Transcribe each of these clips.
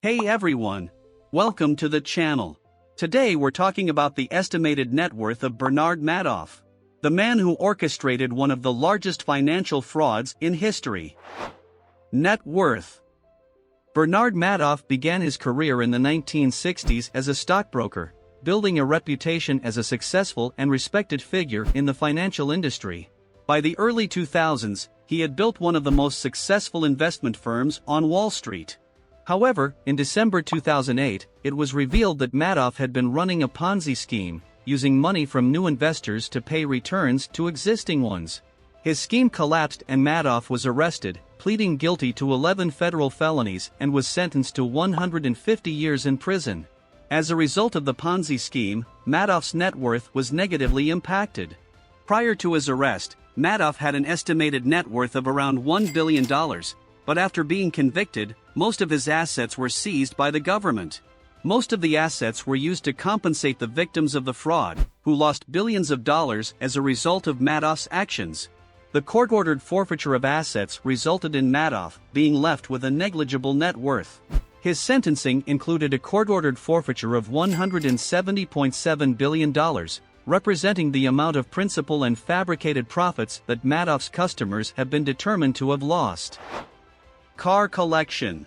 Hey everyone! Welcome to the channel. Today we're talking about the estimated net worth of Bernard Madoff, the man who orchestrated one of the largest financial frauds in history. Net worth. Bernard Madoff began his career in the 1960s as a stockbroker, building a reputation as a successful and respected figure in the financial industry. By the early 2000s, he had built one of the most successful investment firms on Wall Street. However, in December 2008, it was revealed that Madoff had been running a Ponzi scheme, using money from new investors to pay returns to existing ones. His scheme collapsed and Madoff was arrested, pleading guilty to 11 federal felonies and was sentenced to 150 years in prison. As a result of the Ponzi scheme, Madoff's net worth was negatively impacted. Prior to his arrest, Madoff had an estimated net worth of around $1 billion, but after being convicted, most of his assets were seized by the government. Most of the assets were used to compensate the victims of the fraud, who lost billions of dollars as a result of Madoff's actions. The court-ordered forfeiture of assets resulted in Madoff being left with a negligible net worth. His sentencing included a court-ordered forfeiture of $170.7 billion, representing the amount of principal and fabricated profits that Madoff's customers have been determined to have lost. Car collection.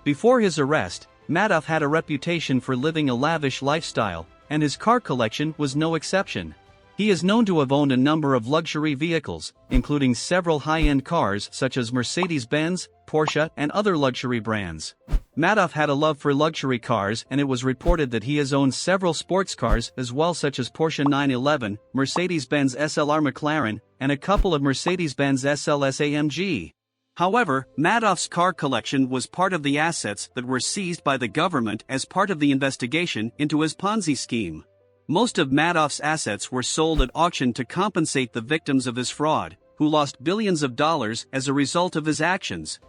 Before his arrest, Madoff had a reputation for living a lavish lifestyle, and his car collection was no exception. He is known to have owned a number of luxury vehicles, including several high-end cars such as Mercedes-Benz, Porsche, and other luxury brands. Madoff had a love for luxury cars, and it was reported that he has owned several sports cars as well, such as Porsche 911, Mercedes-Benz SLR McLaren, and a couple of Mercedes-Benz SLS AMG. However, Madoff's car collection was part of the assets that were seized by the government as part of the investigation into his Ponzi scheme. Most of Madoff's assets were sold at auction to compensate the victims of his fraud, who lost billions of dollars as a result of his actions.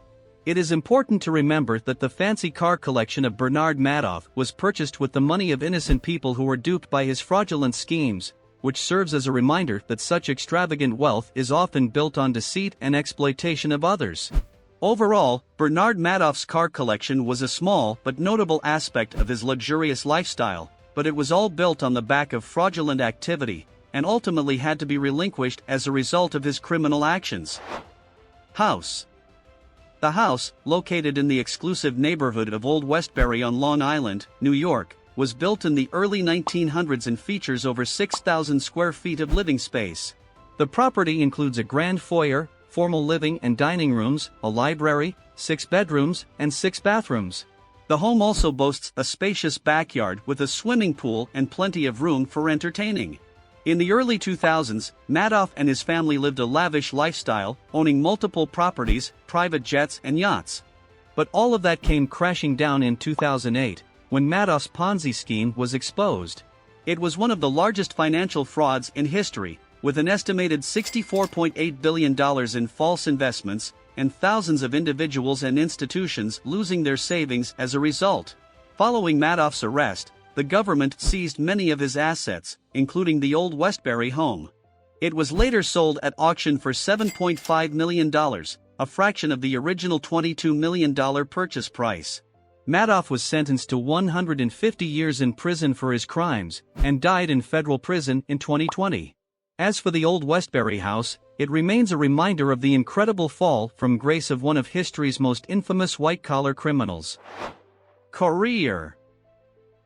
It is important to remember that the fancy car collection of Bernard Madoff was purchased with the money of innocent people who were duped by his fraudulent schemes, which serves as a reminder that such extravagant wealth is often built on deceit and exploitation of others. Overall, Bernard Madoff's car collection was a small but notable aspect of his luxurious lifestyle, but it was all built on the back of fraudulent activity, and ultimately had to be relinquished as a result of his criminal actions. House. The house, located in the exclusive neighborhood of Old Westbury on Long Island, New York, was built in the early 1900s and features over 6,000 square feet of living space. The property includes a grand foyer, formal living and dining rooms, a library, 6 bedrooms, and 6 bathrooms. The home also boasts a spacious backyard with a swimming pool and plenty of room for entertaining. In the early 2000s, Madoff and his family lived a lavish lifestyle, owning multiple properties, private jets, and yachts. But all of that came crashing down in 2008, when Madoff's Ponzi scheme was exposed. It was one of the largest financial frauds in history, with an estimated $64.8 billion in false investments, and thousands of individuals and institutions losing their savings as a result. Following Madoff's arrest, the government seized many of his assets, including the Old Westbury home. It was later sold at auction for $7.5 million, a fraction of the original $22 million purchase price. Madoff was sentenced to 150 years in prison for his crimes, and died in federal prison in 2020. As for the Old Westbury house, it remains a reminder of the incredible fall from grace of one of history's most infamous white-collar criminals. Career.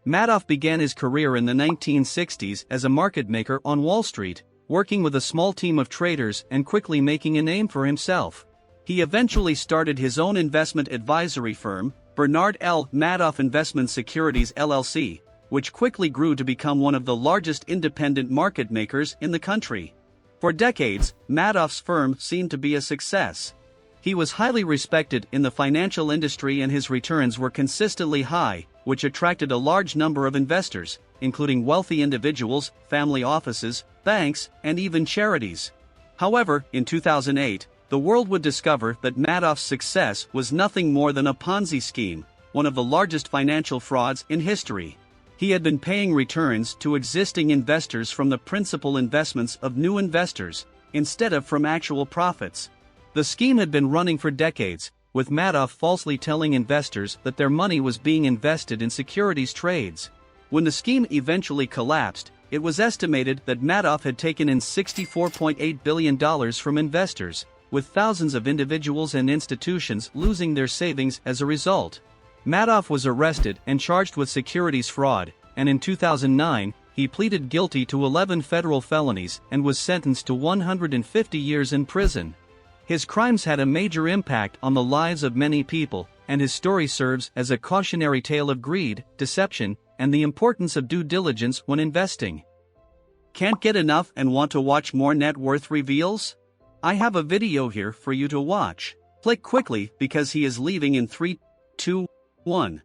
Madoff began his career in the 1960s as a market maker on Wall Street, working with a small team of traders and quickly making a name for himself. He eventually started his own investment advisory firm, Bernard L. Madoff Investment Securities LLC, which quickly grew to become one of the largest independent market makers in the country. For decades, Madoff's firm seemed to be a success. He was highly respected in the financial industry and his returns were consistently high, which attracted a large number of investors, including wealthy individuals, family offices, banks, and even charities. However, in 2008, the world would discover that Madoff's success was nothing more than a Ponzi scheme, one of the largest financial frauds in history. He had been paying returns to existing investors from the principal investments of new investors, instead of from actual profits. The scheme had been running for decades, with Madoff falsely telling investors that their money was being invested in securities trades. When the scheme eventually collapsed, it was estimated that Madoff had taken in $64.8 billion from investors, with thousands of individuals and institutions losing their savings as a result. Madoff was arrested and charged with securities fraud, and in 2009, he pleaded guilty to 11 federal felonies and was sentenced to 150 years in prison. His crimes had a major impact on the lives of many people, and his story serves as a cautionary tale of greed, deception, and the importance of due diligence when investing. Can't get enough and want to watch more net worth reveals? I have a video here for you to watch. Click quickly because he is leaving in 3, 2, 1.